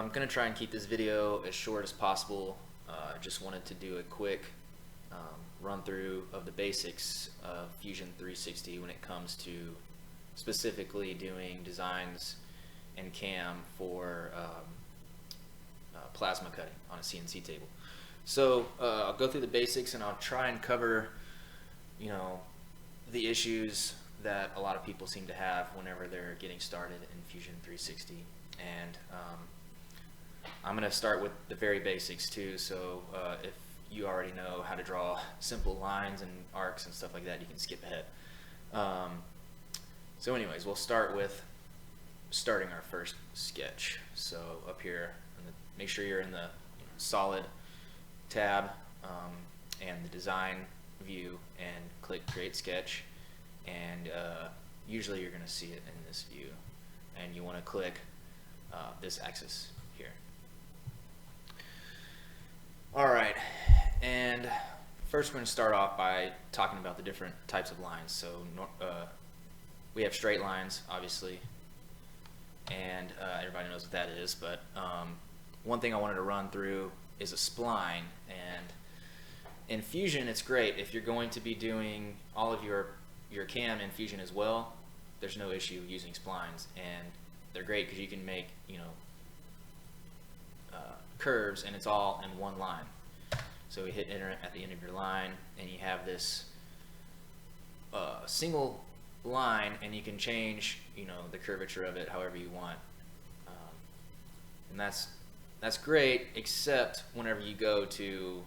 I'm going to try and keep this video as short as possible. I just wanted to do a quick run through of the basics of Fusion 360 when it comes to specifically doing designs and CAM for plasma cutting on a CNC table. So I'll go through the basics and I'll try and cover, the issues that a lot of people seem to have whenever they're getting started in Fusion 360. And I'm going to start with the very basics too, so if you already know how to draw simple lines and arcs and stuff like that, you can skip ahead. So anyways, we'll start with starting our first sketch. So up here, make sure you're in the solid tab and the design view, and click create sketch, and usually you're going to see it in this view, and you want to click this axis here. Alright, and first we're going to start off by talking about the different types of lines. So we have straight lines, obviously, and everybody knows what that is, but one thing I wanted to run through is a spline. And in Fusion, it's great if you're going to be doing all of your CAM in Fusion as well. There's no issue using splines, and they're great because you can make curves, and it's all in one line. So we hit enter at the end of your line, and you have this single line, and you can change the curvature of it however you want, and that's great, except whenever you go to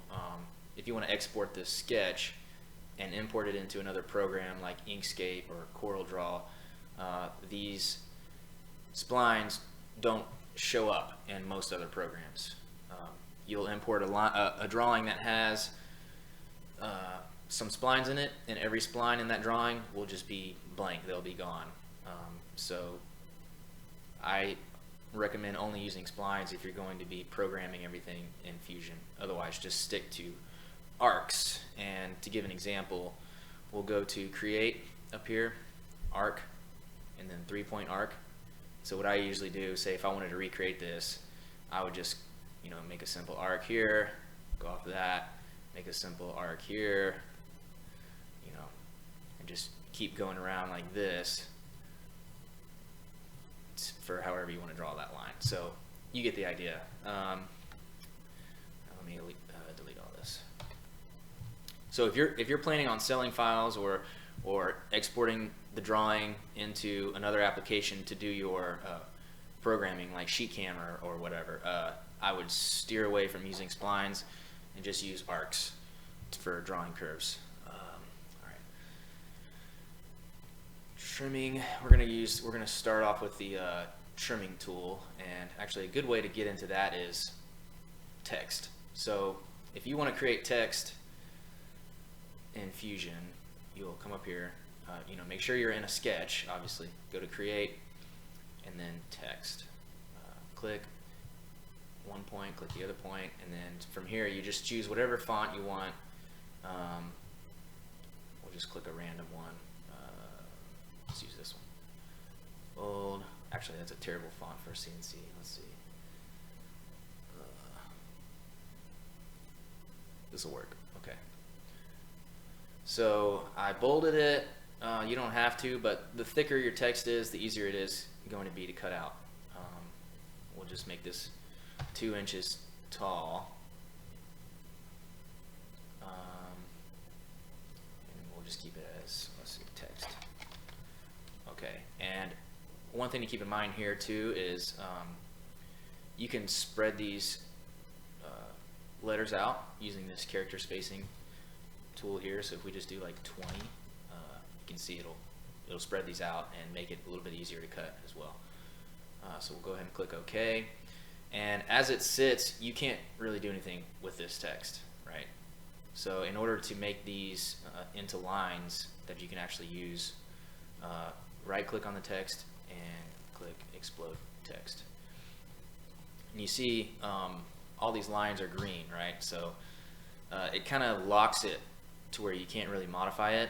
if you want to export this sketch and import it into another program like Inkscape or CorelDRAW, these splines don't show up in most other programs. You'll import a drawing that has some splines in it, and every spline in that drawing will just be blank. They'll be gone. So I recommend only using splines if you're going to be programming everything in Fusion. Otherwise, just stick to arcs. And to give an example, we'll go to create up here, arc, and then 3-point arc. So what I usually do, say if I wanted to recreate this, I would just make a simple arc here, go off of that, make a simple arc here, and just keep going around like this for however you want to draw that line. So you get the idea. Let me delete all this. So if you're planning on selling files or exporting the drawing into another application to do your programming like SheetCam or whatever, I would steer away from using splines and just use arcs for drawing curves. Alright. Trimming, we're going to start off with the trimming tool, and actually a good way to get into that is text. So if you want to create text in Fusion, you'll come up here, make sure you're in a sketch, obviously, go to create, and then text. Click one point, click the other point, and then from here you just choose whatever font you want. We'll just click a random one. Let's use this one. Bold. Actually, that's a terrible font for CNC. Let's see. This will work. Okay. So I bolded it. You don't have to, but the thicker your text is, the easier it is going to be to cut out. We'll just make this 2 inches tall, and we'll just keep it as, let's see, text. Okay, and one thing to keep in mind here too is you can spread these letters out using this character spacing tool here. So if we just do like 20, you can see it'll spread these out and make it a little bit easier to cut as well. So we'll go ahead and click OK. And as it sits, you can't really do anything with this text, right? So in order to make these into lines that you can actually use, right click on the text and click explode text. And you see all these lines are green, right? So it kind of locks it to where you can't really modify it.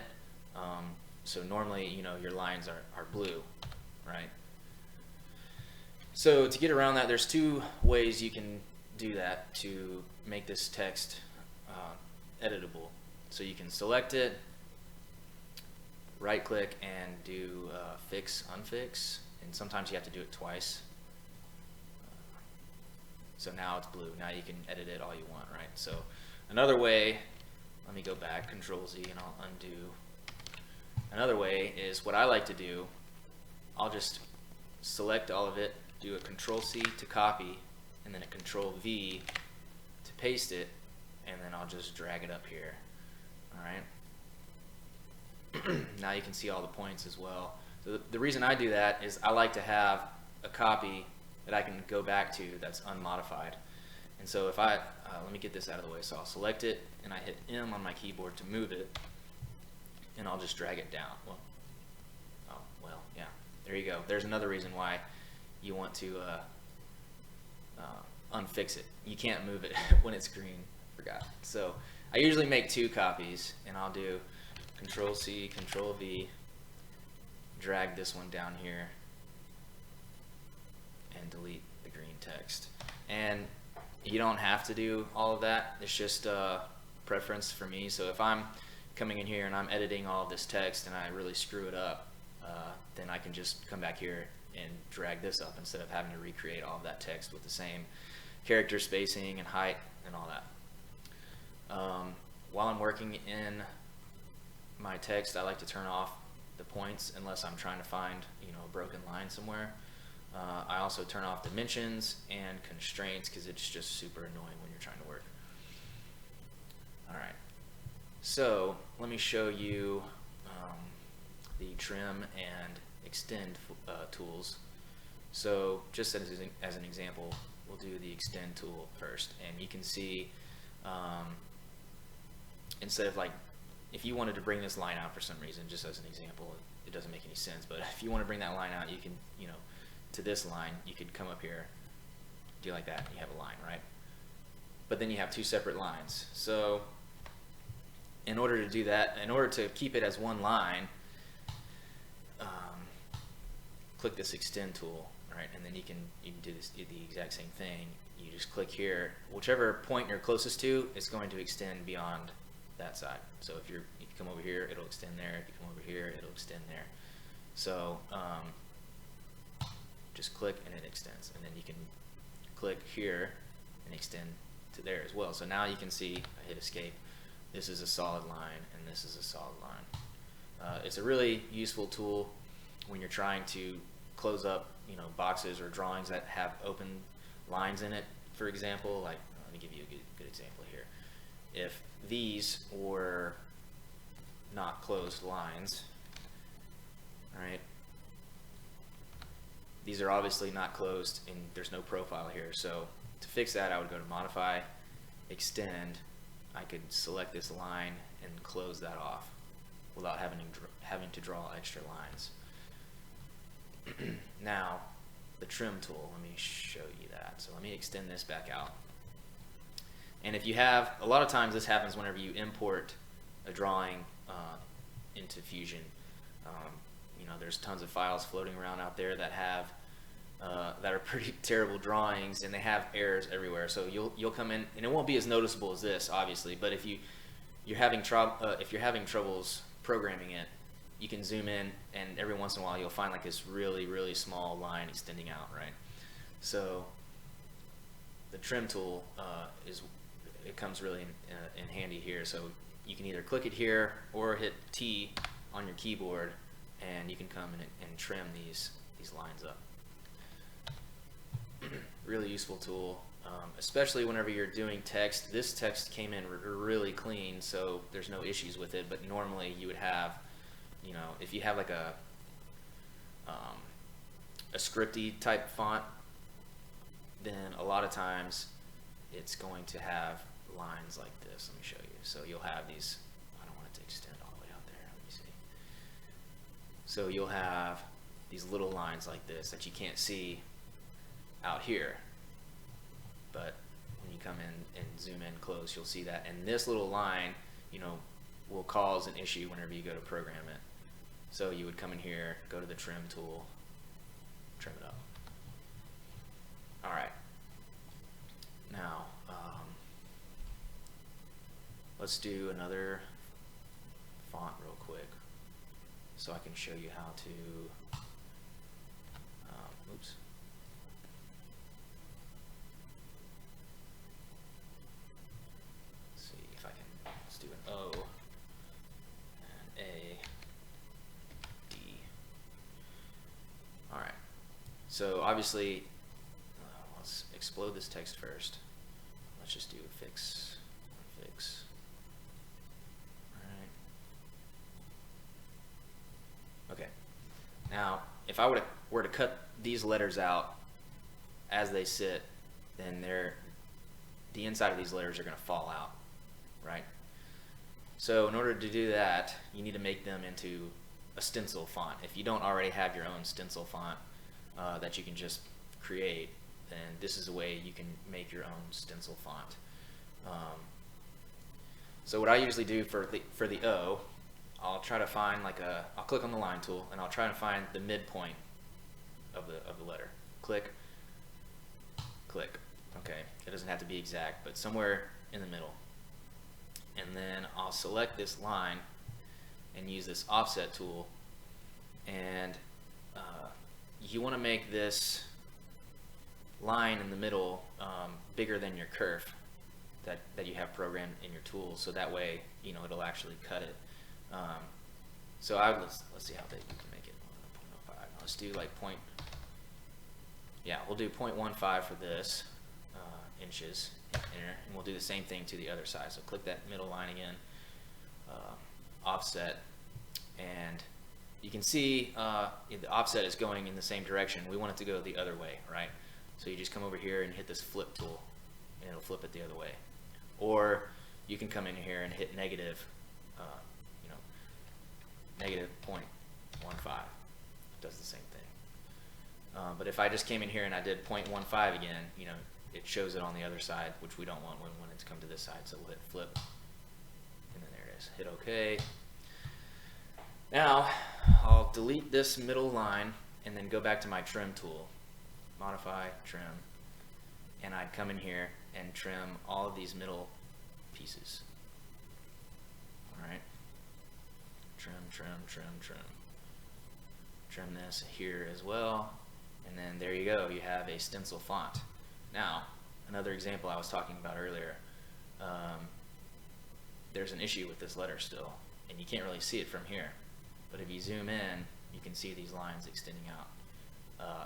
So normally, your lines are blue, right? So to get around that, there's two ways you can do that to make this text editable. So you can select it, right click, and do fix, unfix, and sometimes you have to do it twice. So now it's blue. Now you can edit it all you want, right? So another way, let me go back, Control Z, and I'll undo. Another way is what I like to do. I'll just select all of it, do a Control C to copy, and then a Control V to paste it, and then I'll just drag it up here. All right. Now you can see all the points as well. So the reason I do that is I like to have a copy that I can go back to that's unmodified. And so if I, let me get this out of the way. So I'll select it and I hit M on my keyboard to move it, and I'll just drag it down. Well, yeah, there you go. There's another reason why you want to unfix it. You can't move it when it's green. Forgot. So I usually make two copies, and I'll do Control C, Control V, drag this one down here, and delete the green text. And you don't have to do all of that. It's just a preference for me. So if I'm coming in here and I'm editing all of this text and I really screw it up, then I can just come back here and drag this up instead of having to recreate all of that text with the same character spacing and height and all that. While I'm working in my text, I like to turn off the points unless I'm trying to find, a broken line somewhere. I also turn off dimensions and constraints because it's just super annoying when you're trying to work. All right, so let me show you the trim and extend tools. So just as an example, we'll do the extend tool first, and you can see instead of if you wanted to bring this line out for some reason, just as an example, it doesn't make any sense, but if you want to bring that line out, you can, to this line, you could come up here, do like that, and you have a line, right? But then you have two separate lines. So in order to do that, in order to keep it as one line, click this extend tool, right? And then you can do the exact same thing. You just click here, whichever point you're closest to, it's going to extend beyond that side. So if you come over here, it'll extend there. If you come over here, it'll extend there. So just click and it extends, and then you can click here and extend to there as well. So now you can see, I hit escape, this is a solid line and this is a solid line. It's a really useful tool when you're trying to close up boxes or drawings that have open lines in it. For example, let me give you a good example here. If these were not closed lines, right? These are obviously not closed and there's no profile here. So to fix that, I would go to Modify, Extend. I could select this line and close that off without having to draw extra lines. Now, the trim tool, let me show you that. So let me extend this back out. And if you have, a lot of times this happens whenever you import a drawing into Fusion. There's tons of files floating around out there that have that are pretty terrible drawings, and they have errors everywhere. So you'll come in, and it won't be as noticeable as this, obviously. But if you're having troubles programming it, you can zoom in, and every once in a while you'll find this really small line extending out, right? So the trim tool it comes really in handy here. So you can either click it here or hit T on your keyboard, and you can come in and trim these lines up. Really useful tool, especially whenever you're doing text. This text came in really clean, so there's no issues with it. But normally you would have, if you have a scripty type font, then a lot of times it's going to have lines like this. Let me show you. So you'll have these, I don't want it to extend all the way out there. Let me see. So you'll have these little lines like this that you can't see out here. But when you come in and zoom in close, you'll see that. And this little line, will cause an issue whenever you go to program it. So you would come in here, go to the trim tool, trim it up. let's do another font real quick so I can show you how to, oops. Let's see if I can, let's do an O, and A, D. All right, so obviously, let's explode this text first. Let's just do fix. Okay. Now, if I were to cut these letters out as they sit, then the inside of these letters are going to fall out, right? So in order to do that, you need to make them into a stencil font. If you don't already have your own stencil font that you can just create, then this is a way you can make your own stencil font. So what I usually do for the O, I'll try to find I'll click on the line tool and I'll try to find the midpoint of the letter. Click, click. Okay, it doesn't have to be exact, but somewhere in the middle. And then I'll select this line and use this offset tool, and you want to make this line in the middle bigger than your kerf that you have programmed in your tool, so that way it'll actually cut it. So let's see how big we can make it. 0.05. Let's do like we'll do 0.15 for this inches enter, and we'll do the same thing to the other side. So click that middle line again, offset, and you can see the offset is going in the same direction. We want it to go the other way, right? So you just come over here and hit this flip tool, and it'll flip it the other way. Or you can come in here and hit negative, negative 0.15. Does the same thing. But if I just came in here and I did 0.15 again, it shows it on the other side, which we don't want. We want it to come to this side. So we'll hit flip, and then there it is. Hit OK. Now I'll delete this middle line and then go back to my trim tool, modify, trim, and I'd come in here and trim all of these middle pieces. All right. Trim, trim, trim, trim. Trim this here as well, and then there you go. You have a stencil font. Now, another example I was talking about earlier. There's an issue with this letter still, and you can't really see it from here. But if you zoom in, you can see these lines extending out.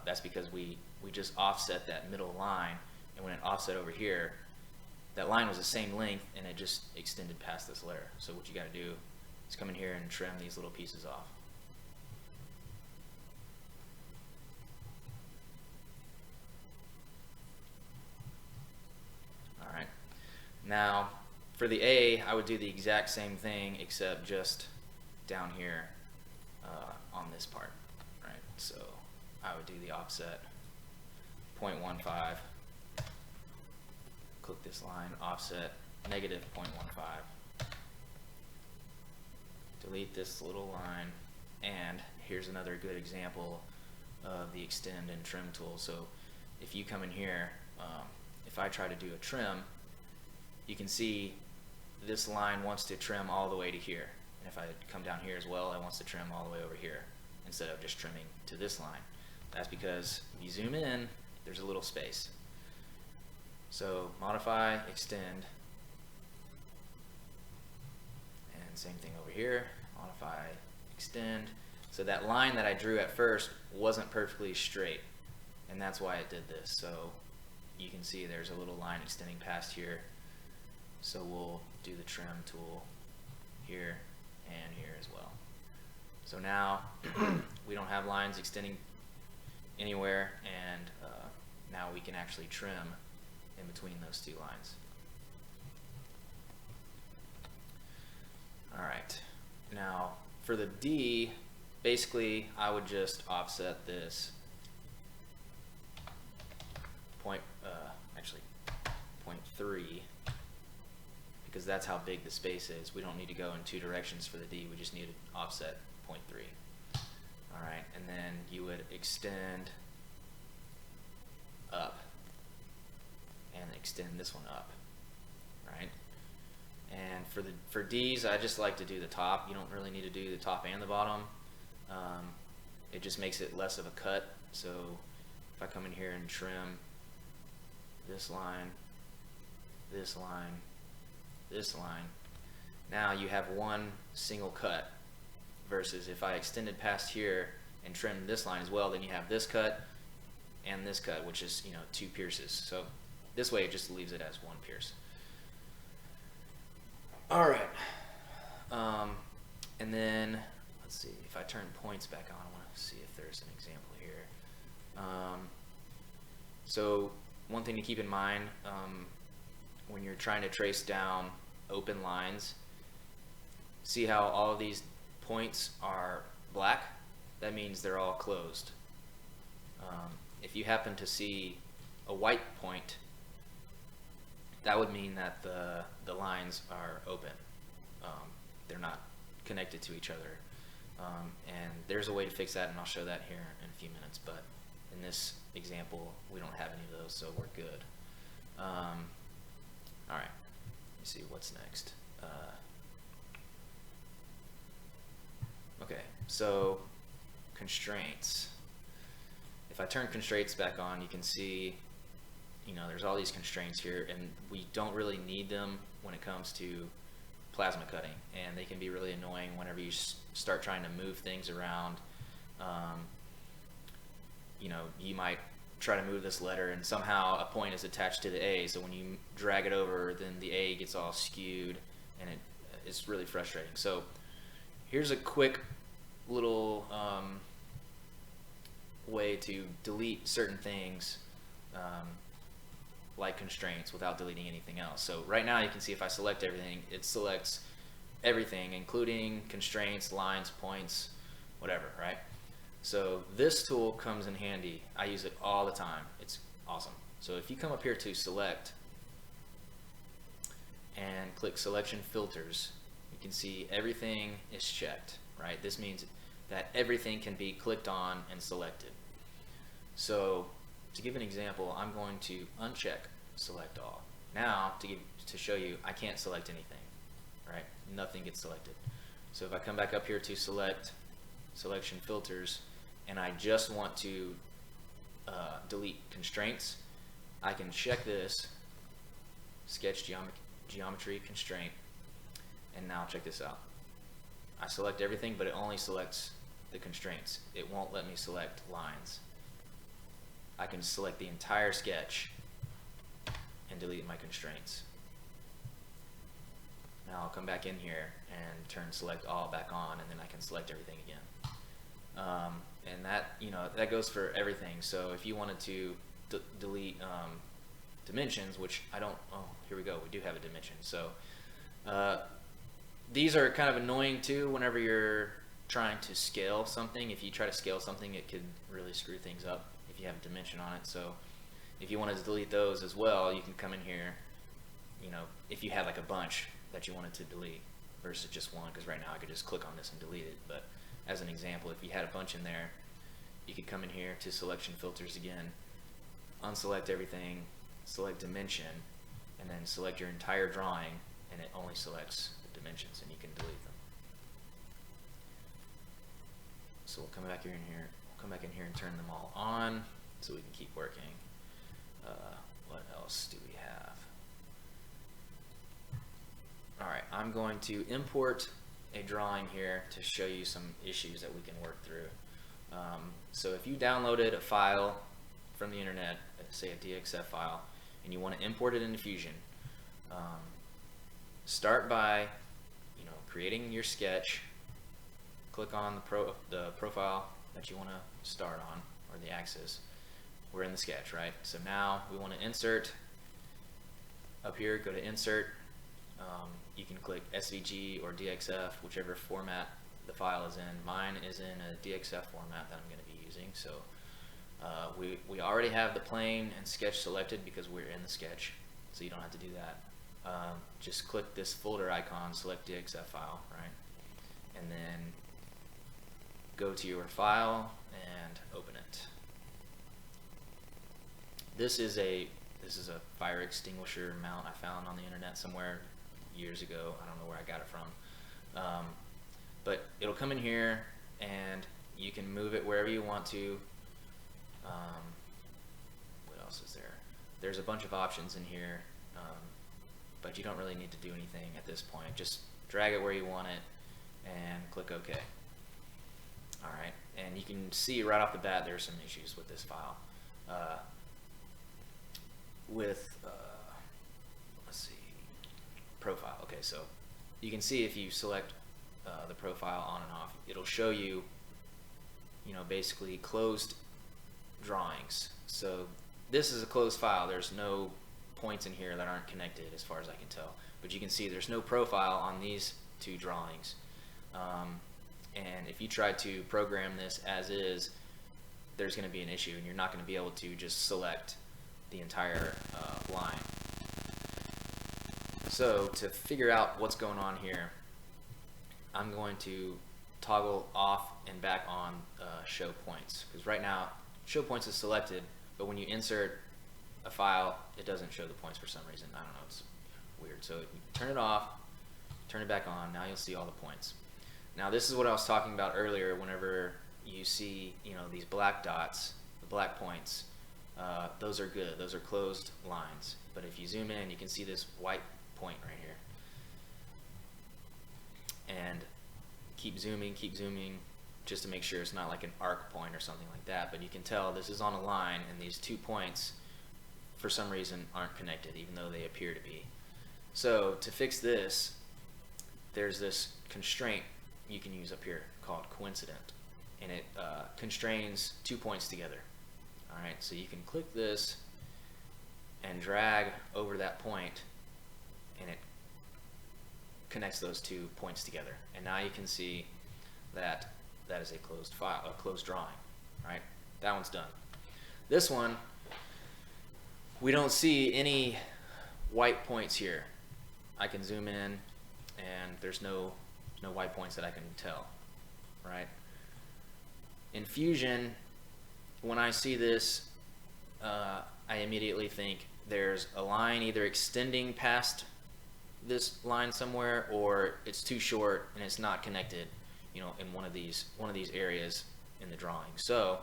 That's because we just offset that middle line, and when it offset over here, that line was the same length, and it just extended past this letter. So what you got to do is come in here and trim these little pieces off. All right. Now, for the A, I would do the exact same thing, except just down here on this part, right? So I would do the offset 0.15. Click this line, offset negative 0.15. Delete this little line, and here's another good example of the extend and trim tool. So if you come in here, if I try to do a trim, you can see this line wants to trim all the way to here. And if I come down here as well, it wants to trim all the way over here instead of just trimming to this line. That's because if you zoom in, there's a little space. So modify, extend, and same thing over here, modify, extend. So that line that I drew at first wasn't perfectly straight, and that's why it did this. So you can see there's a little line extending past here. So we'll do the trim tool here and here as well. So now we don't have lines extending anywhere, and now we can actually trim in between those two lines. All right, now for the D, basically I would just offset this actually 0.3, because that's how big the space is. We don't need to go in two directions for the D, we just need to offset 0.3. All right, and then you would extend up and extend this one up, right? And for D's, I just like to do the top. You don't really need to do the top and the bottom. It just makes it less of a cut. So if I come in here and trim this line, this line, this line, now you have one single cut, versus if I extended past here and trimmed this line as well, then you have this cut and this cut, which is, you know, 2 pierces. So this way it just leaves it as 1 pierce. All right. And then let's see, if I turn points back on, I want to see if there's an example here. So one thing to keep in mind when you're trying to trace down open lines, see how all of these points are black? That means they're all closed. If you happen to see a white point, that would mean that the lines are open. They're not connected to each other. And there's a way to fix that, and I'll show that here in a few minutes, but in this example we don't have any of those, so we're good. All right, let's see what's next. Okay, so constraints. If I turn constraints back on, you can see, you know, there's all these constraints here, and we don't really need them when it comes to plasma cutting, and they can be really annoying whenever you start trying to move things around. You know, you might try to move this letter and somehow a point is attached to the A, so when you drag it over, then the A gets all skewed, and it's really frustrating. So here's a quick little way to delete certain things like constraints without deleting anything else. So right now you can see if I select everything, it selects everything, including constraints, lines, points, whatever, right? So this tool comes in handy. I use it all the time. It's awesome. So if you come up here to select and click selection filters, you can see everything is checked, right? This means that everything can be clicked on and selected. So to give an example, I'm going to uncheck select all. Now to show you, I can't select anything, right? Nothing gets selected. So if I come back up here to select selection filters, and I just want to delete constraints, I can check this sketch geometry constraint, and now check this out. I select everything, but it only selects the constraints. It won't let me select lines. I can select the entire sketch and delete my constraints. Now I'll come back in here and turn select all back on, and then I can select everything again. And that, you know, that goes for everything. So if you wanted to delete dimensions, which I don't, oh, here we go, we do have a dimension. So these are kind of annoying too whenever you're trying to scale something. If you try to scale something, it could really screw things up if you have a dimension on it. So if you wanted to delete those as well, you can come in here, you know, if you had like a bunch that you wanted to delete versus just one, because right now I could just click on this and delete it. But as an example, if you had a bunch in there, you could come in here to selection filters again, unselect everything, select dimension, and then select your entire drawing, and it only selects the dimensions, and you can delete them. So we'll come back in here and turn them all on so we can keep working. What else do we have? All right, I'm going to import a drawing here to show you some issues that we can work through. So if you downloaded a file from the internet, say a DXF file, and you want to import it into Fusion, start by, you know, creating your sketch. Click on the profile that you want to start on, or the axis. We're in the sketch, right? So now we want to insert. Up here, go to insert. You can click SVG or DXF, whichever format the file is in. Mine is in a DXF format that I'm going to be using. So we already have the plane and sketch selected because we're in the sketch, so you don't have to do that. Just click this folder icon, select DXF file, right? And then go to your file and open it. This is a fire extinguisher mount I found on the internet somewhere. years ago. I don't know where I got it from. But it'll come in here and you can move it wherever you want to. What else is there? There's a bunch of options in here, but you don't really need to do anything at this point. Just drag it where you want it and click OK. Alright, and you can see right off the bat there's some issues with this file. Let's see, profile. Okay, so you can see if you select the profile on and off, it'll show you, basically closed drawings. So this is a closed file. There's no points in here that aren't connected as far as I can tell. But you can see there's no profile on these two drawings. And if you try to program this as is, there's going to be an issue, and you're not going to be able to just select the entire line. So to figure out what's going on here, I'm going to toggle off and back on show points, because right now show points is selected, but when you insert a file, it doesn't show the points for some reason. I don't know, it's weird. So you turn it off, turn it back on, now you'll see all the points. Now this is what I was talking about earlier. Whenever you see these black dots, the black points, those are good, those are closed lines. But if you zoom in, you can see this white point right here, and keep zooming just to make sure it's not like an arc point or something like that. But you can tell this is on a line, and these 2 points for some reason aren't connected, even though they appear to be. So to fix this, there's this constraint you can use up here called coincident, and it constrains 2 points together. Alright, so you can click this and drag over that point, and it connects those 2 points together. And now you can see that that is a closed file, a closed drawing. Right? That one's done. This one, we don't see any white points here. I can zoom in, and there's no white points that I can tell. Right? In Fusion, when I see this, I immediately think there's a line either extending past this line somewhere, or it's too short and it's not connected, in one of these areas in the drawing. So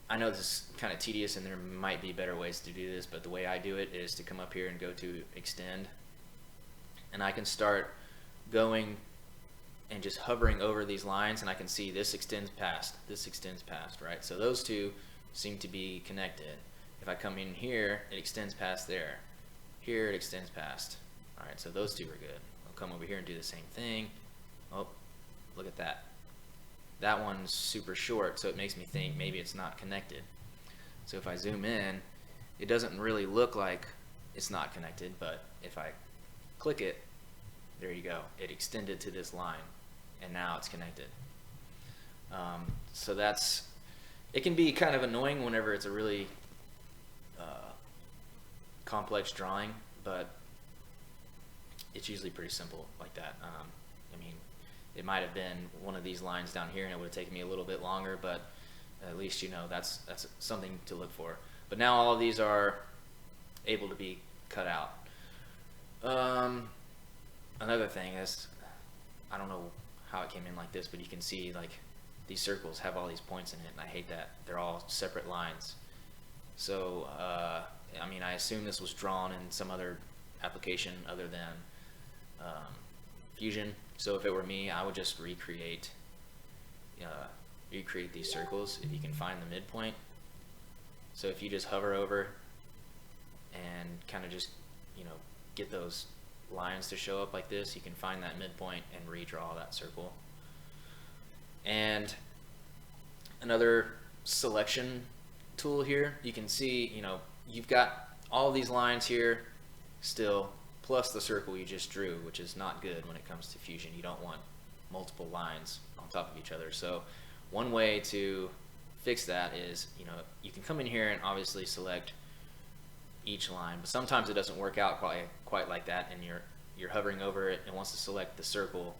I know this is kind of tedious, and there might be better ways to do this, but the way I do it is to come up here and go to extend, and I can start going and just hovering over these lines, and I can see this extends past, right? So those two seem to be connected. If I come in here, it extends past there. Here it extends past. Alright, so those two are good. I'll come over here and do the same thing. Oh, look at that. That one's super short, so it makes me think maybe it's not connected. So if I zoom in, it doesn't really look like it's not connected, but if I click it, there you go. It extended to this line, and now it's connected. So it can be kind of annoying whenever it's a really complex drawing, but it's usually pretty simple like that. I mean, it might have been one of these lines down here, and it would have taken me a little bit longer, but at least that's something to look for. But now all of these are able to be cut out. Another thing is, I don't know how it came in like this, but you can see like these circles have all these points in it, and I hate that. They're all separate lines. So I mean, I assume this was drawn in some other application other than Fusion. So if it were me, I would just recreate these circles if you can find the midpoint. So if you just hover over and kind of just get those lines to show up like this, you can find that midpoint and redraw that circle. And another selection tool here, you can see you've got all these lines here still, plus the circle you just drew, which is not good when it comes to Fusion. You don't want multiple lines on top of each other. So one way to fix that is you can come in here and obviously select each line, but sometimes it doesn't work out quite like that, and you're hovering over it and wants to select the circle.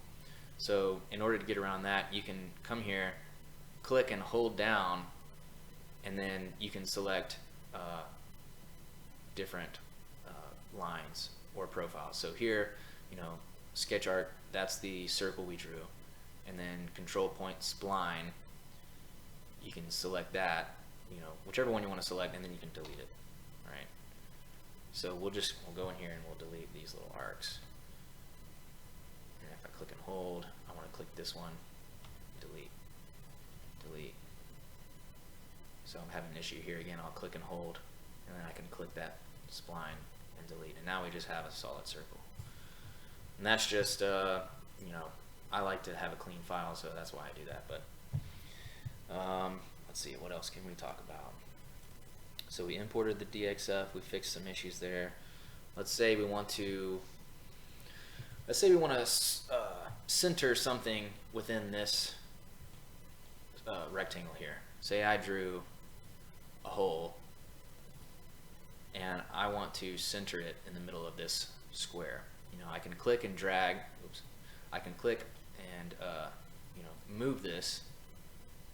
So in order to get around that, you can come here, click and hold down, and then you can select different lines. or profile. So here, you know, sketch art, that's the circle we drew. And then control point spline, you can select that, you know, whichever one you want to select, and then you can delete it, right? So we'll go in here and we'll delete these little arcs. And if I click and hold, I want to click this one, delete, delete. So I'm having an issue here again. I'll click and hold, and then I can click that spline and delete. And now we just have a solid circle. And that's just, you know, I like to have a clean file, so that's why I do that. But let's see, what else can we talk about? So we imported the DXF. We fixed some issues there. Let's say we want to center something within this rectangle here. Say I drew a hole and I want to center it in the middle of this square. You know, I can click and drag. Oops. I can click and you know, move this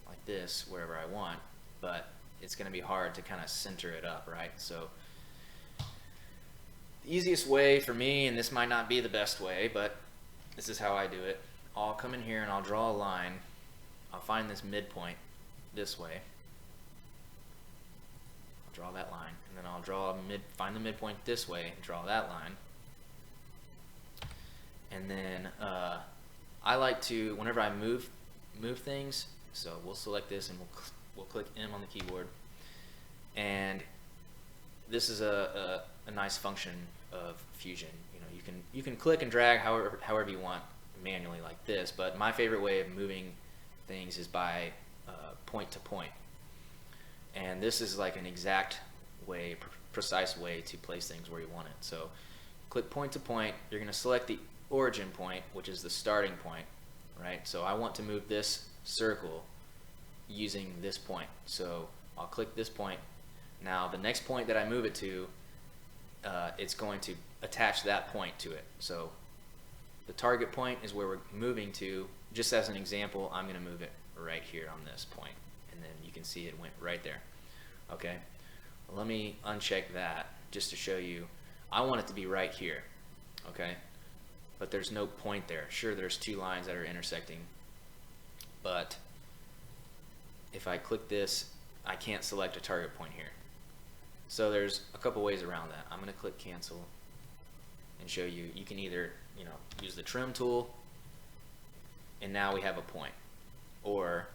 like this wherever I want, but it's going to be hard to kind of center it up, right? So the easiest way for me, and this might not be the best way, but this is how I do it. I'll come in here and I'll draw a line. I'll find this midpoint this way. I'll draw that line, and then I'll find the midpoint this way, draw that line. And then I like to, whenever I move things, so we'll select this and we'll click M on the keyboard. And this is a nice function of Fusion. You know, you can click and drag however you want manually like this, but my favorite way of moving things is by point to point. And this is like an exact way, precise way to place things where you want it. So click point to point. You're going to select the origin point, which is the starting point, right? So I want to move this circle using this point. So I'll click this point. Now the next point that I move it to, it's going to attach that point to it. So the target point is where we're moving to. Just as an example, I'm going to move it right here on this point, and then you can see it went right there. Okay, well, let me uncheck that just to show you. I want it to be right here. Okay, but there's no point there. Sure, there's two lines that are intersecting, but if I click this, I can't select a target point here. So there's a couple ways around that. I'm going to click cancel and show you. You can either, you know, use the trim tool, and now we have a point. Or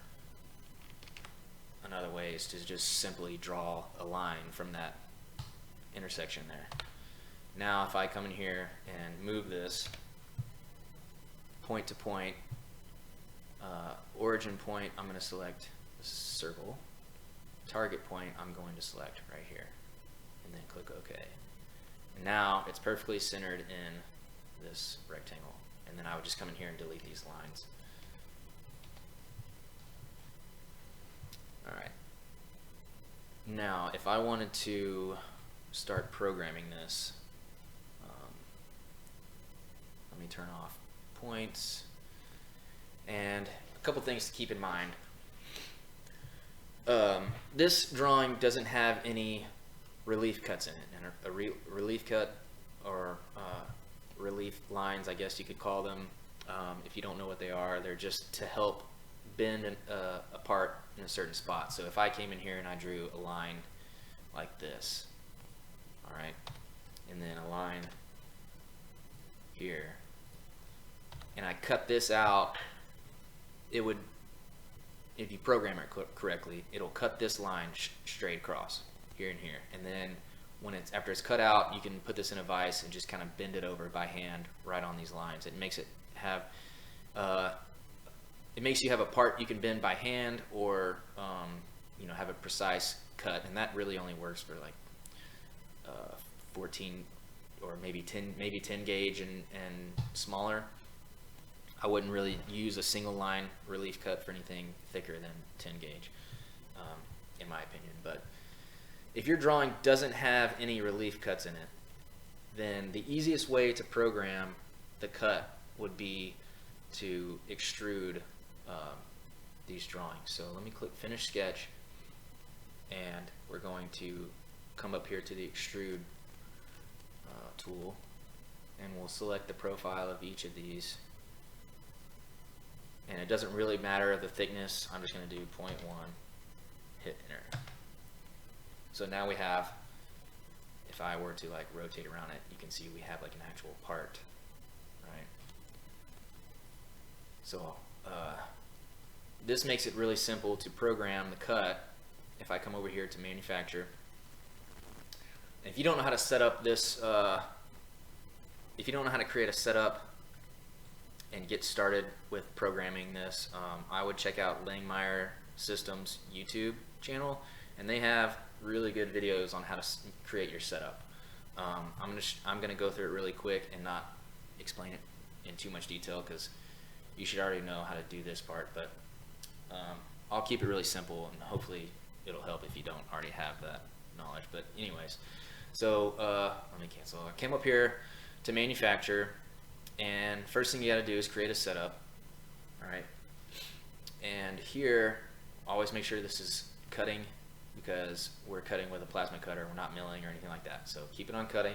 another way is to just simply draw a line from that intersection there. Now if I come in here and move this point to point, origin point, I'm going to select the circle. Target point, I'm going to select right here, and then click OK. And now it's perfectly centered in this rectangle. And then I would just come in here and delete these lines. Alright. Now, if I wanted to start programming this, let me turn off points. And a couple things to keep in mind. This drawing doesn't have any relief cuts in it, and a relief cut or relief lines, I guess you could call them. If you don't know what they are, they're just to help bend a part in a certain spot. So if I came in here and I drew a line like this, all right, and then a line here, and I cut this out, it would, if you program it correctly, it'll cut this line straight across here and here. And then when it's after it's cut out, you can put this in a vise and just kind of bend it over by hand right on these lines. It makes it have it makes you have a part you can bend by hand, or you know, have a precise cut, and that really only works for like 14 or maybe 10 gauge and smaller. I wouldn't really use a single line relief cut for anything thicker than 10 gauge, in my opinion. But if your drawing doesn't have any relief cuts in it, then the easiest way to program the cut would be to extrude these drawings. So let me click Finish Sketch, and we're going to come up here to the Extrude tool, and we'll select the profile of each of these. And it doesn't really matter the thickness. I'm just going to do 0.1, hit enter. So now we have, if I were to like rotate around it, you can see we have like an actual part, right? So this makes it really simple to program the cut. If I come over here to manufacture, if you don't know how to set up this, if you don't know how to create a setup and get started with programming this, I would check out Langmuir Systems YouTube channel, and they have really good videos on how to create your setup. I'm gonna go through it really quick and not explain it in too much detail because you should already know how to do this part, but I'll keep it really simple, and hopefully it'll help if you don't already have that knowledge. But anyways, so let me cancel. I came up here to manufacture, and first thing you got to do is create a setup. All right, and here always make sure this is cutting, because we're cutting with a plasma cutter, we're not milling or anything like that, so keep it on cutting.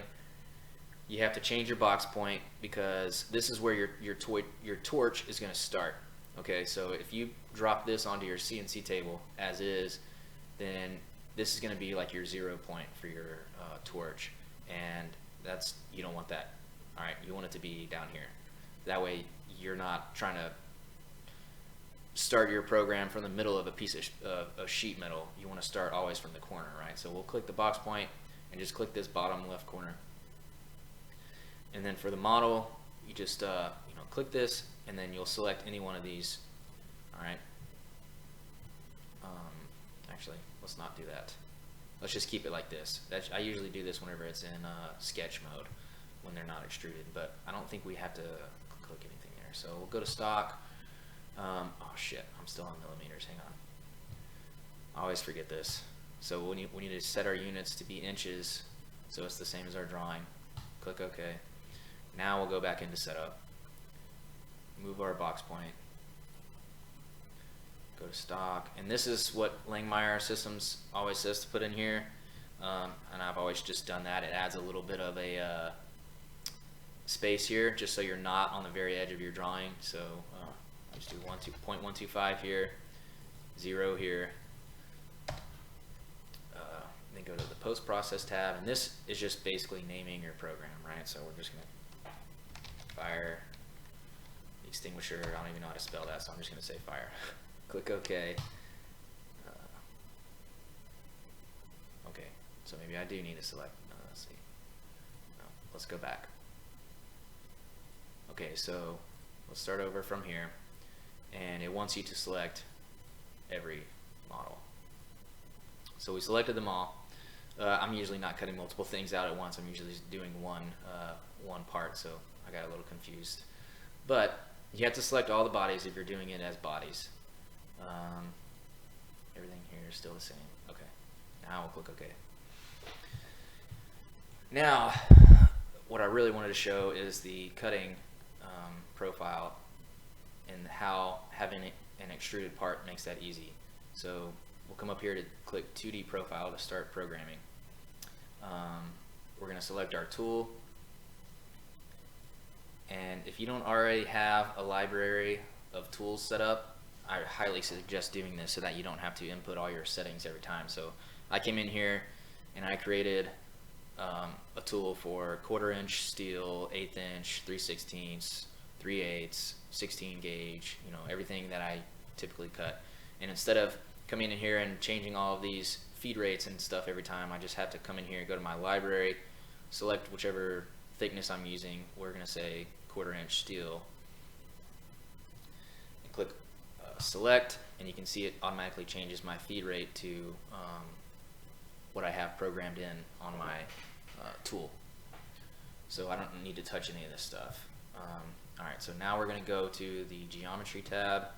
You have to change your box point because this is where your torch is going to start. Okay, so if you drop this onto your CNC table as is, then this is going to be like your 0 point for your torch, and that's, you don't want that. All right, you want it to be down here. That way you're not trying to start your program from the middle of a piece of sheet metal. You want to start always from the corner, right? So we'll click the box point and just click this bottom left corner. And then for the model, you just click this, and then you'll select any one of these. All right. Actually, let's not do that. Let's just keep it like this. I usually do this whenever it's in sketch mode, when they're not extruded, but I don't think we have to click anything there. So we'll go to stock. Oh shit, I'm still on millimeters. Hang on. I always forget this. So we need to set our units to be inches, so it's the same as our drawing. Click OK. Now we'll go back into setup. Move our box point. Go to stock, and this is what Langmuir Systems always says to put in here, and I've always just done that. It adds a little bit of a space here, just so you're not on the very edge of your drawing. So I just do 0.125 here, 0 here, then go to the post process tab, and this is just basically naming your program, right? So we're just gonna fire extinguisher. I don't even know how to spell that, so I'm just gonna say fire. Click OK. Okay, so maybe I do need to select. Let's see. No, let's go back. Okay, so let's start over from here, and it wants you to select every model. So we selected them all. I'm usually not cutting multiple things out at once. I'm usually just doing one part, so I got a little confused. But you have to select all the bodies if you're doing it as bodies. Everything here is still the same. Okay, now we'll click OK. Now, what I really wanted to show is the cutting profile, and how having an extruded part makes that easy. So we'll come up here to click 2D profile to start programming. We're going to select our tool, and if you don't already have a library of tools set up, I highly suggest doing this so that you don't have to input all your settings every time. So I came in here and I created a tool for 1/4 inch steel, 1/8 inch, 3/16, 3/8, 16 gauge, everything that I typically cut. And instead of coming in here and changing all of these feed rates and stuff every time, I just have to come in here, go to my library, select whichever thickness I'm using. We're going to say 1/4 inch steel, and click select, and you can see it automatically changes my feed rate to what I have programmed in on my tool. So I don't need to touch any of this stuff. Alright, so now we're going to go to the geometry tab,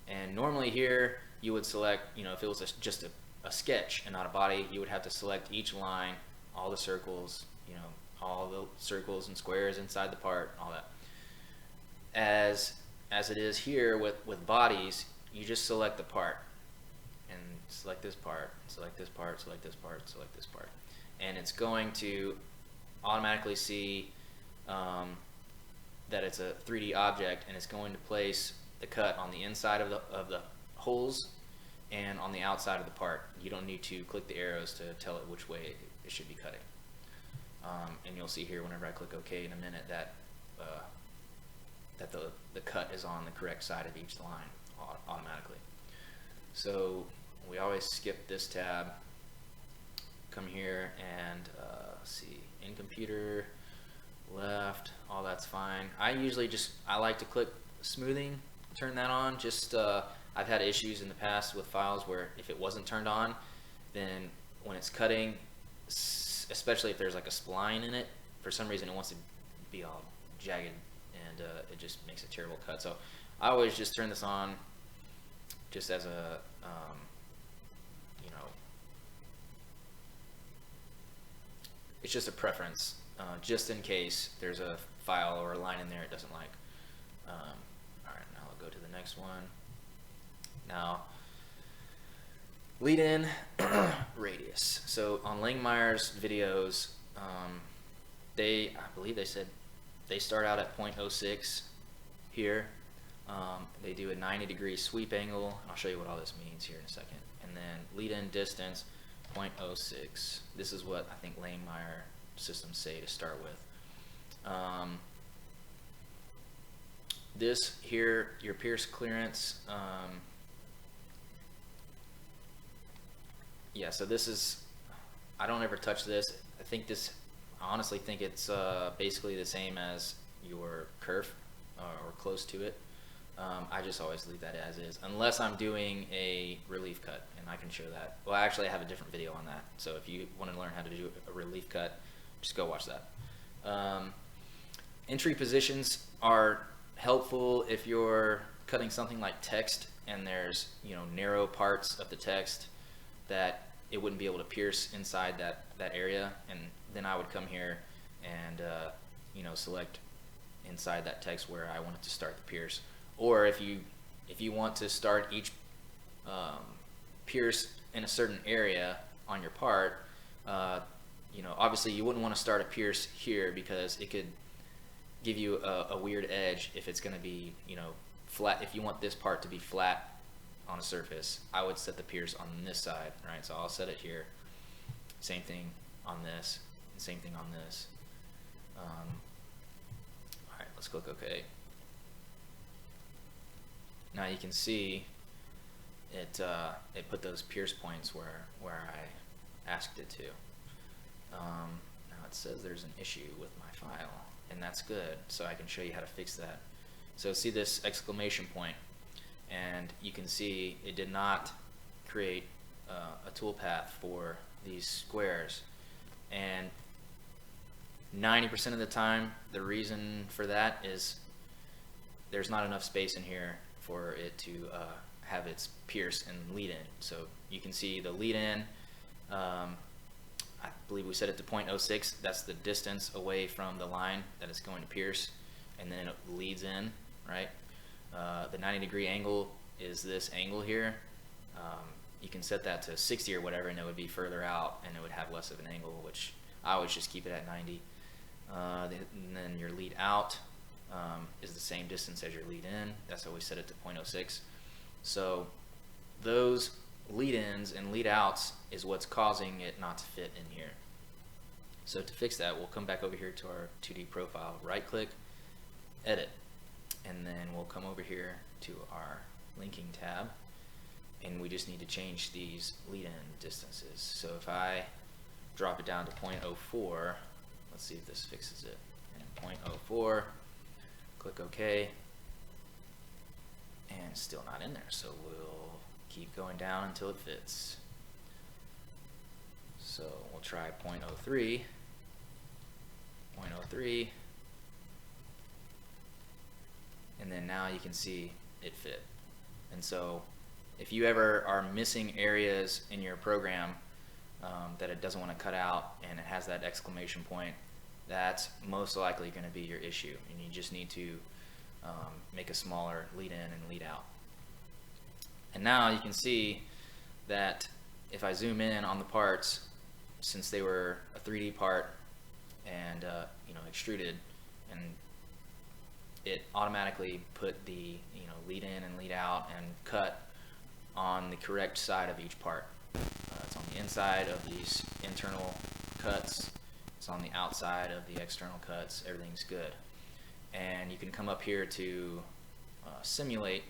and normally here you would select, if it was just a sketch and not a body, you would have to select each line, all the circles, all the circles and squares inside the part, all that. As it is here with bodies, you just select the part, and select this part, select this part, select this part, select this part, and it's going to automatically see that it's a 3D object, and it's going to place the cut on the inside of the holes and on the outside of the part. You don't need to click the arrows to tell it which way it should be cutting. And you'll see here whenever I click OK in a minute that the cut is on the correct side of each line automatically. So we always skip this tab, come here and see, in computer, left, all that's fine. I like to click smoothing, turn that on. I've had issues in the past with files where if it wasn't turned on, then when it's cutting, especially if there's like a spline in it, for some reason it wants to be all jagged, and it just makes a terrible cut. So I always just turn this on just as a it's just a preference, just in case there's a file or a line in there it doesn't like. Alright, now I'll go to the next one. Now, lead in radius. So on Langmeyer's videos, I believe they said they start out at 0.06 here. They do a 90-degree sweep angle. I'll show you what all this means here in a second. And then lead in distance, 0.06. This is what I think Langmeyer systems say to start with. This here, your pierce clearance. Yeah, so this is, I don't ever touch this. I honestly think it's basically the same as your kerf, or close to it. I just always leave that as is, unless I'm doing a relief cut, and I can show that. Well, actually I have a different video on that, so if you want to learn how to do a relief cut, just go watch that. Entry positions are helpful if you're cutting something like text and there's narrow parts of the text that it wouldn't be able to pierce inside that area, and then I would come here and select inside that text where I wanted to start the pierce. Or if you want to start each pierce in a certain area on your part, obviously you wouldn't want to start a pierce here because it could give you a weird edge if it's going to be flat. If you want this part to be flat on a surface, I would set the pierce on this side, right? So I'll set it here. Same thing on this, and same thing on this. All right, let's click OK. Now you can see it put those pierce points where I asked it to. Now it says there's an issue with my file, and that's good, so I can show you how to fix that. So see this exclamation point, and you can see it did not create a toolpath for these squares, and 90% of the time the reason for that is there's not enough space in here for it to have its pierce and lead in. So you can see the lead in, I believe we set it to 0.06. That's the distance away from the line that it's going to pierce, and then it leads in, right? The 90-degree angle is this angle here. You can set that to 60 or whatever, and it would be further out, and it would have less of an angle, which I always just keep it at 90. And then your lead out is the same distance as your lead in. That's why we set it to 0.06. So those lead ins and lead outs is what's causing it not to fit in here. So to fix that, we'll come back over here to our 2D profile, right click, edit, and then we'll come over here to our linking tab, and we just need to change these lead in distances. So if I drop it down to 0.04, let's see if this fixes it. And 0.04, click OK, and it's still not in there, so we'll keep going down until it fits. So we'll try 0.03, 0.03, and then now you can see it fit. And so if you ever are missing areas in your program that it doesn't want to cut out and it has that exclamation point, that's most likely going to be your issue, and you just need to make a smaller lead in and lead out. And now you can see that if I zoom in on the parts, since they were a 3D part and extruded, and it automatically put the lead in and lead out and cut on the correct side of each part. It's on the inside of these internal cuts, it's on the outside of the external cuts, everything's good. And you can come up here to simulate,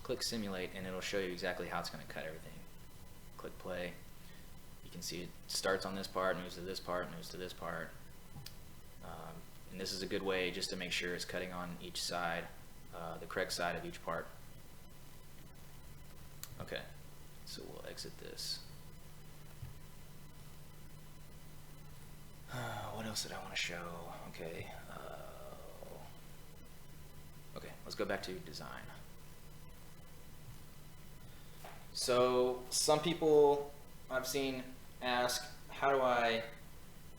click simulate, and it'll show you exactly how it's going to cut everything. Click play. You can see it starts on this part, moves to this part, moves to this part. And this is a good way just to make sure it's cutting on each side, the correct side of each part. Okay, so we'll exit this. What else did I want to show? Okay, okay, let's go back to design. So some people I've seen ask, how do I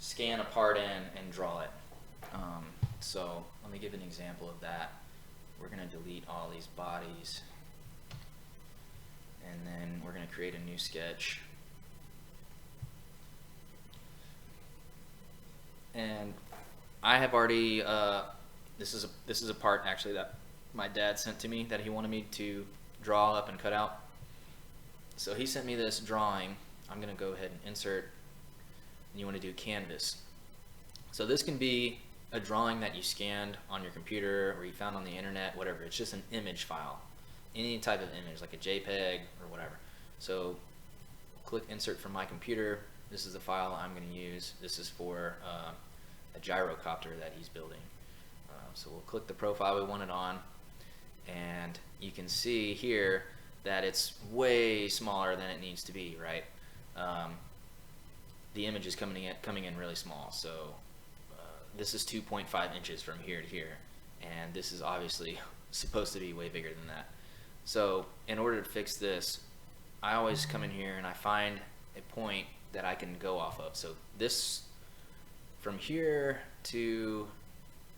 scan a part in and draw it? So let me give an example of that. We're going to delete all these bodies, and then we're going to create a new sketch. And I have already, this is a part actually that my dad sent to me that he wanted me to draw up and cut out. So he sent me this drawing. I'm going to go ahead and insert, and you want to do canvas. So this can be a drawing that you scanned on your computer or you found on the internet, whatever. It's just an image file, any type of image, like a JPEG or whatever. So click insert from my computer. This is the file I'm going to use. This is for a gyrocopter that he's building. So we'll click the profile we want it on, and you can see here that it's way smaller than it needs to be, right? The image is coming in really small. So this is 2.5 inches from here to here, and this is obviously supposed to be way bigger than that. So in order to fix this, I always come in here and I find a point that I can go off of. So this, from here to,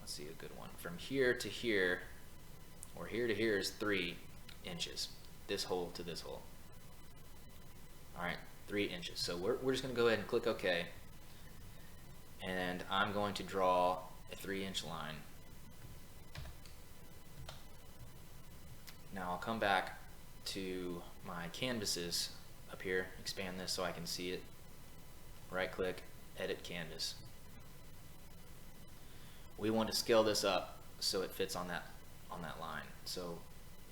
let's see a good one, from here to here, or here to here is 3 inches. This hole to this hole. All right, 3 inches. So we're just going to go ahead and click OK. And I'm going to draw a 3-inch line. Now I'll come back to my canvases up here, expand this so I can see it. Right click, edit canvas. We want to scale this up so it fits on that line. So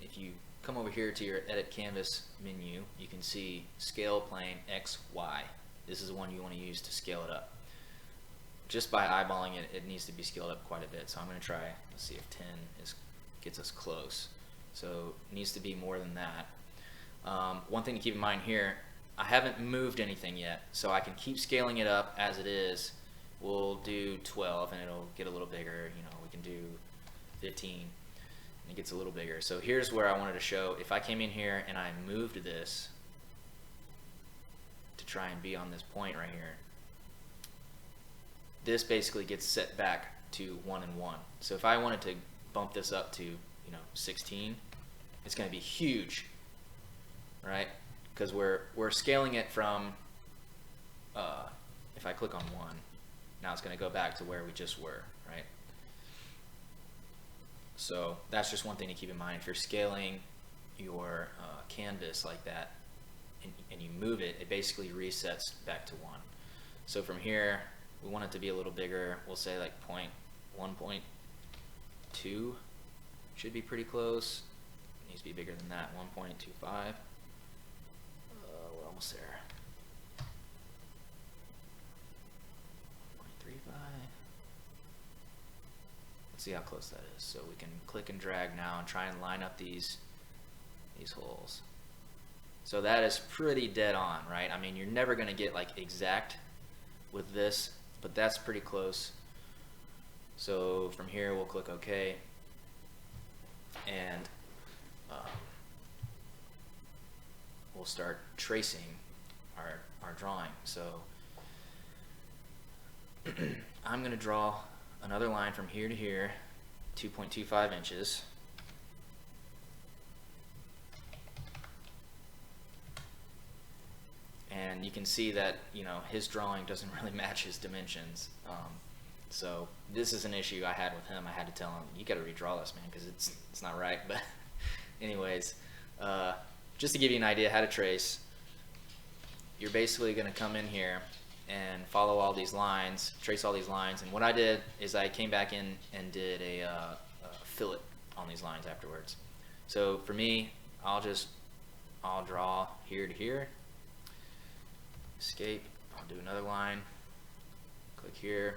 if you come over here to your edit canvas menu, you can see scale plane X, Y. This is the one you want to use to scale it up. Just by eyeballing it, it needs to be scaled up quite a bit. So I'm going to try, let's see if 10 gets us close. So it needs to be more than that. One thing to keep in mind here, I haven't moved anything yet, so I can keep scaling it up as it is. We'll do 12 and it'll get a little bigger. We can do 15 and it gets a little bigger. So here's where I wanted to show, if I came in here and I moved this to try and be on this point right here, this basically gets set back to 1 and 1. So if I wanted to bump this up to 16, it's going to be huge, right? Because we're scaling it from, if I click on 1, now it's going to go back to where we just were, right? So that's just one thing to keep in mind. If you're scaling your canvas like that and you move it, it basically resets back to 1. So from here, we want it to be a little bigger. We'll say like 1.2 should be pretty close. It needs to be bigger than that, 1.25. We're almost there. 1.35. Let's see how close that is. So we can click and drag now and try and line up these holes. So that is pretty dead on, right? I mean, you're never going to get like exact with this, but that's pretty close. So from here we'll click OK, and we'll start tracing our drawing. So I'm going to draw another line from here to here, 2.25 inches. And you can see that his drawing doesn't really match his dimensions. So this is an issue I had with him. I had to tell him, you got to redraw this, man, because it's not right. But anyways, just to give you an idea how to trace, you're basically going to come in here and follow all these lines, trace all these lines. And what I did is I came back in and did a fillet on these lines afterwards. So for me, I'll draw here to here, escape, I'll do another line, click here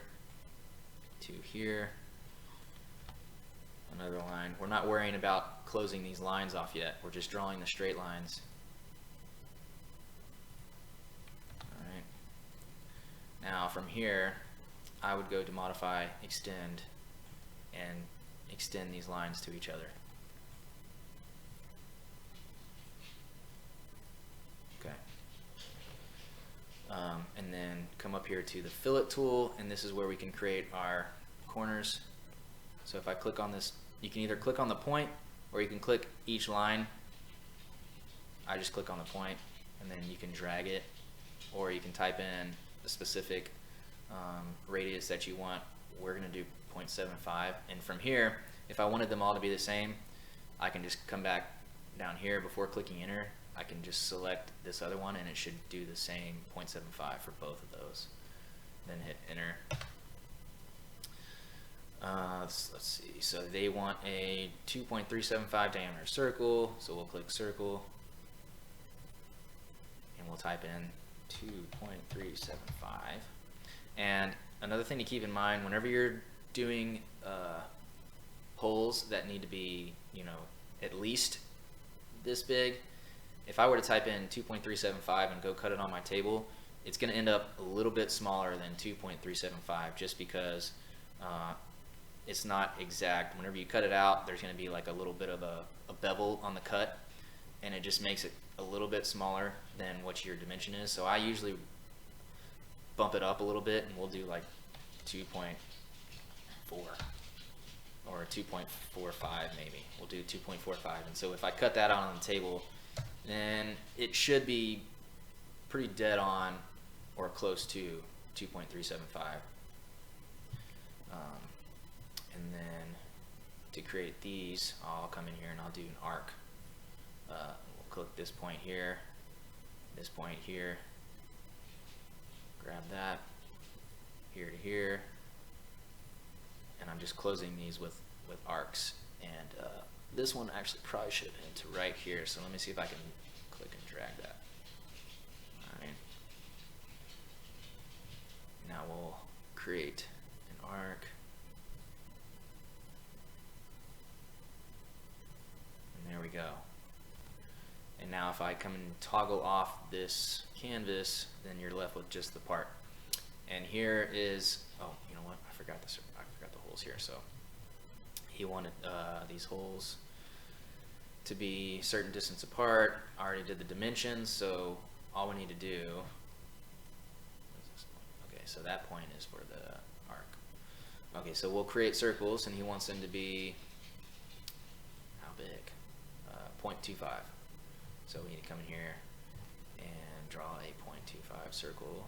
to here, another line. We're not worrying about closing these lines off yet. We're just drawing the straight lines. All right. Now from here, I would go to modify, extend, and extend these lines to each other. Okay. And then come up here to the fillet tool, and this is where we can create our corners. So if I click on this, you can either click on the point or you can click each line. I just click on the point, and then you can drag it, or you can type in a specific radius that you want. We're going to do 0.75, and from here, if I wanted them all to be the same, I can just come back down here before clicking enter. I can just select this other one, and it should do the same 0.75 for both of those. Then hit enter. Let's see, so they want a 2.375 diameter circle, so we'll click circle, and we'll type in 2.375. And another thing to keep in mind, whenever you're doing holes that need to be, you know, at least this big, if I were to type in 2.375 and go cut it on my table, it's going to end up a little bit smaller than 2.375, just because it's not exact. Whenever you cut it out, there's going to be like a little bit of a bevel on the cut, and it just makes it a little bit smaller than what your dimension is. So I usually bump it up a little bit, and we'll do like 2.4 or 2.45 maybe. We'll do 2.45, and so if I cut that out on the table, then it should be pretty dead on or close to 2.375. And then to create these, I'll come in here and I'll do an arc. We'll click this point here, grab that, here to here, and I'm just closing these with arcs. And this one actually probably should have been to right here, so let me see if I can click and drag that. Alright. Now we'll create an arc. And there we go. And now if I come and toggle off this canvas, then you're left with just the part. And here is, oh, you know what? I forgot the holes here. So he wanted these holes to be a certain distance apart. I already did the dimensions, so all we need to do, okay, so that point is for the arc. Okay, so we'll create circles, and he wants them to be, how big? 0.25. So we need to come in here and draw a 0.25 circle,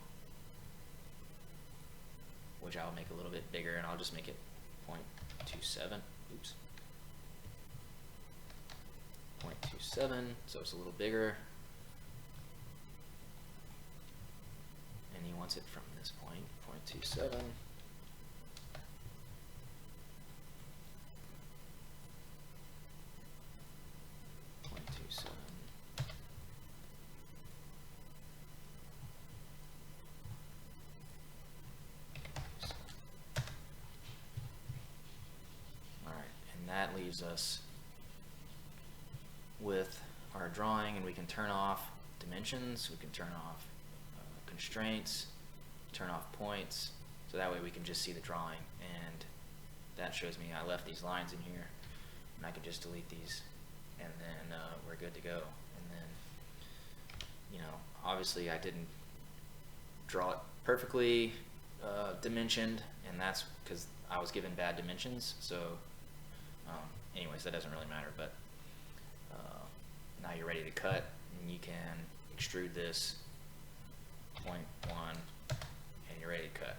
which I'll make a little bit bigger, and I'll just make it 0.27. Oops. 0.27, so it's a little bigger. And he wants it from this point, 0.27. 0.27. Alright, and that leaves us with our drawing, and we can turn off dimensions, we can turn off constraints, turn off points, so that way we can just see the drawing. And that shows me I left these lines in here, and I can just delete these, and then we're good to go. And then, you know, obviously I didn't draw it perfectly dimensioned, and that's because I was given bad dimensions. So anyways, that doesn't really matter. But now you're ready to cut, and you can extrude this 0.1, and you're ready to cut.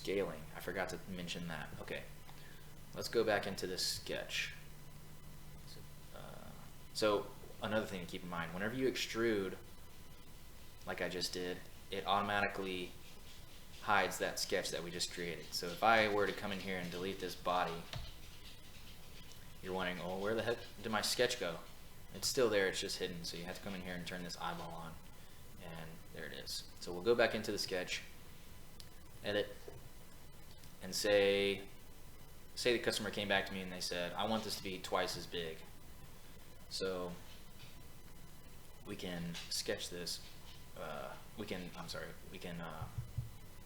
scaling. I forgot to mention that. Okay, let's go back into this sketch. So another thing to keep in mind, whenever you extrude, like I just did, it automatically hides that sketch that we just created. So if I were to come in here and delete this body, you're wondering, oh, where the heck did my sketch go? It's still there, it's just hidden. So you have to come in here and turn this eyeball on, and there it is. So we'll go back into the sketch, edit, and say the customer came back to me and they said, I want this to be twice as big. So we can sketch this. We can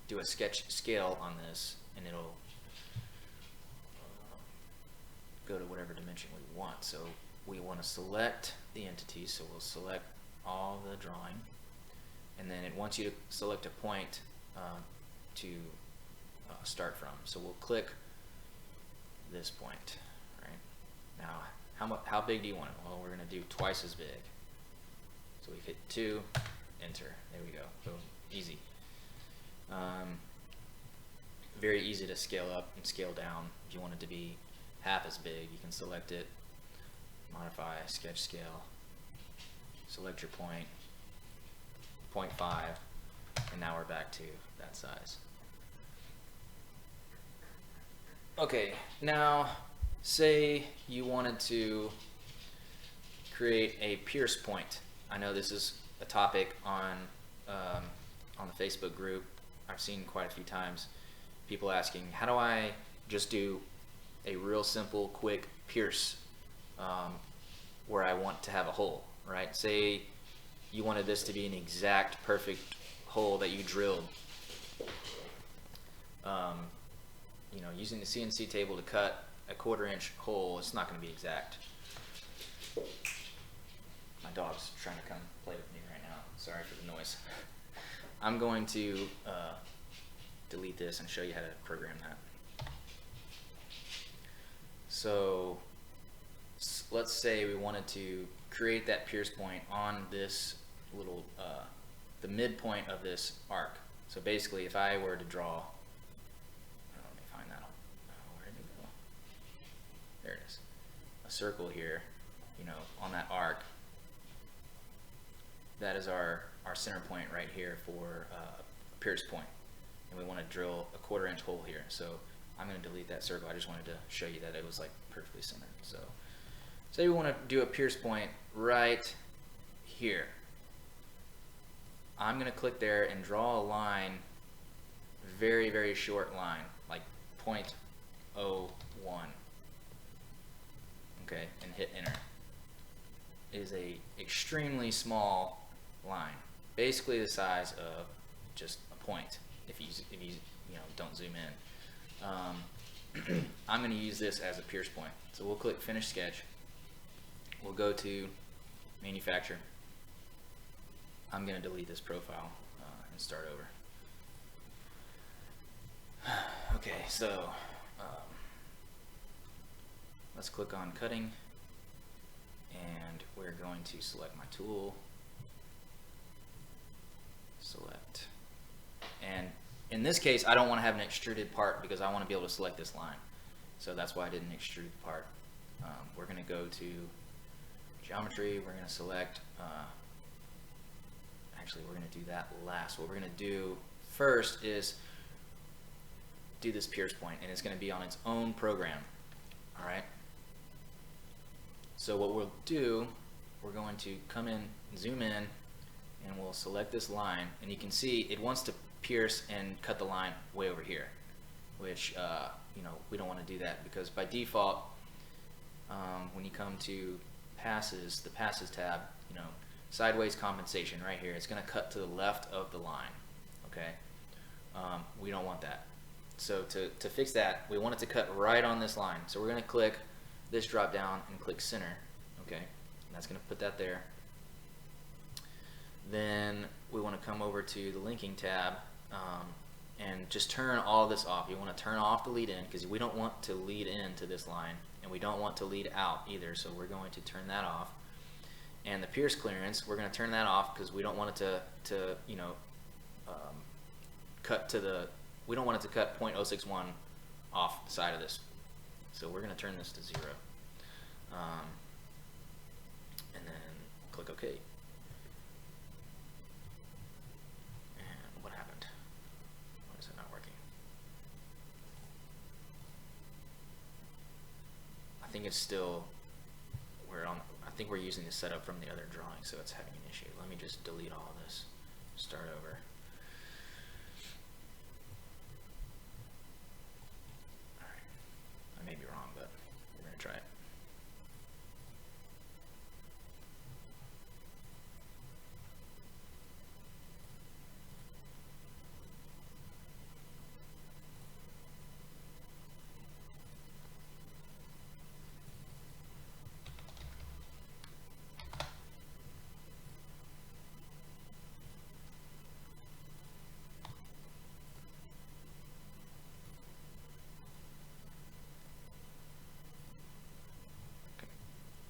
do a sketch scale on this, and it'll go to whatever dimension we want. So we want to select the entity, so we'll select all the drawing, and then it wants you to select a point to start from. So we'll click this point. Right now, how big do you want it? Well, we're going to do twice as big. So we hit 2, enter. There we go. Boom. Easy. Very easy to scale up and scale down. If you want it to be half as big, you can select it, modify, sketch scale, select your point, 0.5, and now we're back to that size. Okay, now say you wanted to create a pierce point. I know this is a topic on the Facebook group. I've seen quite a few times people asking, how do I just do a real simple, quick pierce where I want to have a hole, right? Say you wanted this to be an exact, perfect hole that you drilled. You know, using the CNC table to cut a 1/4 inch hole, it's not going to be exact. My dog's trying to come play with me right now. Sorry for the noise. I'm going to delete this and show you how to program that. So let's say we wanted to create that pierce point on this little, the midpoint of this arc. So basically, if I were to draw, let me find that. Where did it go? There it is. A circle here, you know, on that arc. That is our center point right here for a pierce point. And we want to drill a 1/4 inch hole here. So I'm going to delete that circle. I just wanted to show you that it was like perfectly centered. So say we want to do a pierce point right here. I'm going to click there and draw a line, very, very short line, like 0.01. Okay, and hit enter. It is a extremely small line, basically the size of just a point if you don't zoom in. I'm going to use this as a pierce point. So we'll click finish sketch. We'll go to manufacture. I'm going to delete this profile and start over. Okay, so let's click on cutting, and we're going to select my tool, select, and in this case I don't want to have an extruded part because I want to be able to select this line, so that's why I didn't extrude the part. We're going to go to geometry, we're going to select, actually we're going to do that last. What we're going to do first is do this pierce point, and it's going to be on its own program. Alright, so what we'll do, we're going to come in, zoom in, and we'll select this line, and you can see it wants to pierce and cut the line way over here, which we don't want to do that, because by default when you come to passes, the passes tab, sideways compensation right here, it's going to cut to the left of the line. Okay, we don't want that. So to fix that, we want it to cut right on this line. So we're going to click this drop down and click center. Okay, and that's going to put that there. Then we want to come over to the linking tab and just turn all this off. You want to turn off the lead in, because we don't want to lead into this line, and we don't want to lead out either. So we're going to turn that off. And the pierce clearance, we're going to turn that off because we don't want it to cut to the we don't want it to cut 0.061 off the side of this. So we're going to turn this to 0. And then click OK. And what happened? Why is it not working? I think it's still, I think we're using the setup from the other drawing, so it's having an issue. Let me just delete all of this, start over. Alright, I may be wrong, but we're going to try it.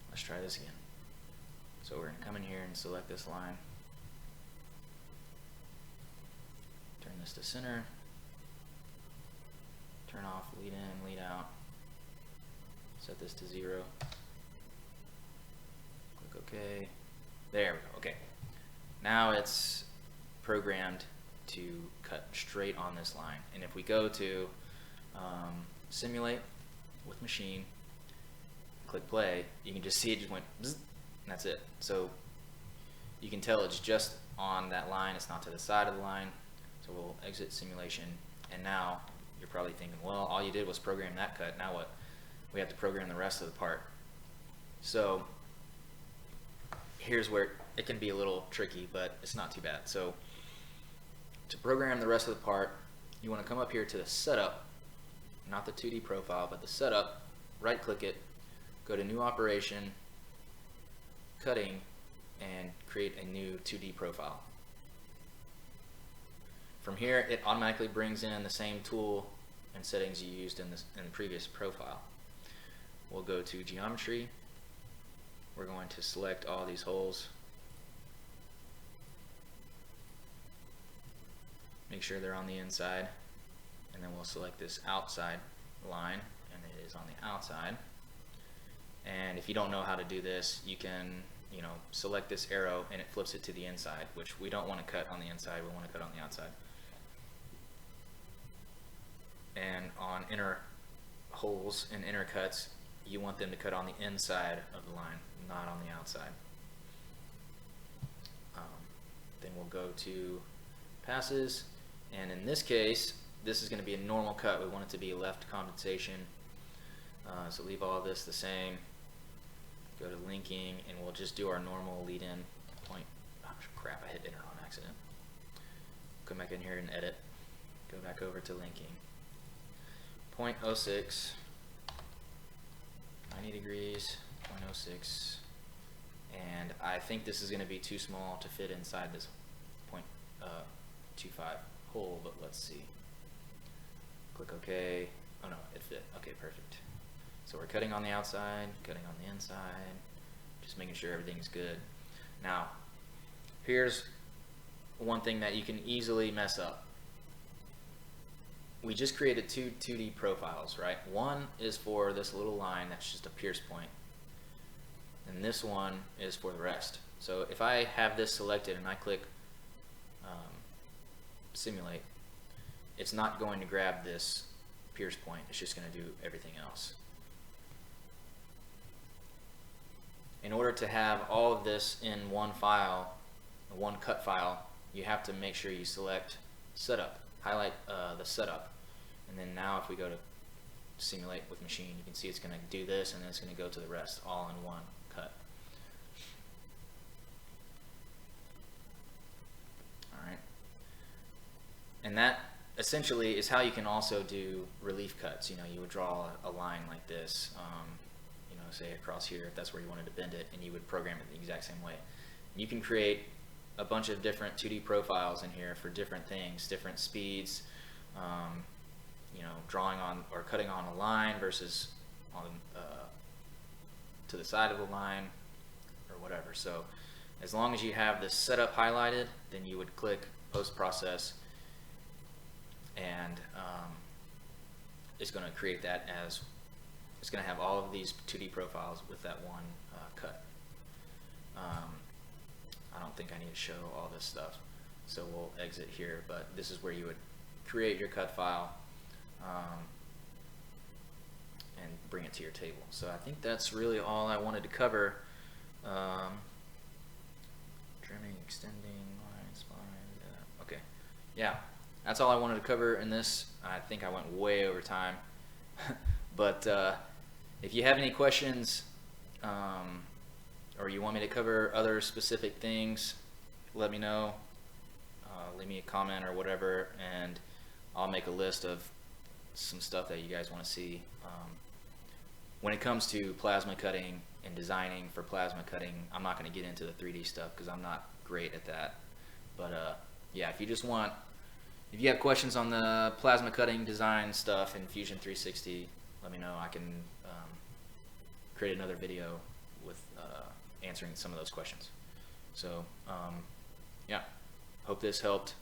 Let's try this again. So we're going to come in here and select this line. Turn this to center. Turn off lead in, lead out. Set this to 0. Click OK. There we go. Okay. Now it's programmed to cut straight on this line. And if we go to simulate with machine, click play, you can just see it just went bzz, and that's it. So you can tell it's just on that line, it's not to the side of the line. So we'll exit simulation, and now you're probably thinking, well, all you did was program that cut, now what? We have to program the rest of the part. So here's where it can be a little tricky, but it's not too bad. So to program the rest of the part, you want to come up here to the setup, not the 2D profile, but the setup, right click it, go to new operation, cutting, and create a new 2D profile. From here, it automatically brings in the same tool and settings you used in the previous profile. We'll go to geometry. We're going to select all these holes. Make sure they're on the inside, and then we'll select this outside line, and it is on the outside. And if you don't know how to do this, you can, select this arrow and it flips it to the inside, which we don't want to cut on the inside, we want to cut on the outside. And on inner holes and inner cuts, you want them to cut on the inside of the line, not on the outside. Then we'll go to passes, and in this case, this is going to be a normal cut. We want it to be left condensation, so leave all this the same. Go to linking, and we'll just do our normal lead-in point. Oh crap, I hit enter on accident. Come back in here and edit. Go back over to linking. 0.06, 90 degrees, 0.06, and I think this is going to be too small to fit inside this 0.25 hole, but let's see. Click OK. Oh no, it fit. Okay, perfect. So we're cutting on the outside, cutting on the inside, just making sure everything's good. Now, here's one thing that you can easily mess up. We just created two 2D profiles, right? One is for this little line that's just a pierce point, and this one is for the rest. So if I have this selected and I click simulate, it's not going to grab this pierce point, it's just going to do everything else. In order to have all of this in one file, one cut file, you have to make sure you select setup, highlight the setup, and then now if we go to simulate with machine, you can see it's going to do this, and then it's going to go to the rest all in one cut. Alright, and that essentially is how you can also do relief cuts. You would draw a line like this, say across here, if that's where you wanted to bend it, and you would program it the exact same way. You can create a bunch of different 2D profiles in here for different things, different speeds, drawing on or cutting on a line versus on to the side of the line or whatever. So as long as you have this setup highlighted, then you would click post process, and it's going to create that as, it's going to have all of these 2D profiles with that one cut. I don't think I need to show all this stuff, so we'll exit here, but this is where you would create your cut file and bring it to your table. So I think that's really all I wanted to cover. Trimming, extending, line, spline, okay. Yeah, that's all I wanted to cover in this. I think I went way over time. But if you have any questions, or you want me to cover other specific things, let me know. Leave me a comment or whatever, and I'll make a list of some stuff that you guys want to see. When it comes to plasma cutting and designing for plasma cutting, I'm not going to get into the 3D stuff because I'm not great at that. But yeah, if you have questions on the plasma cutting design stuff in Fusion 360, let me know. I can create another video with answering some of those questions. So yeah, hope this helped.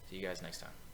See you guys next time.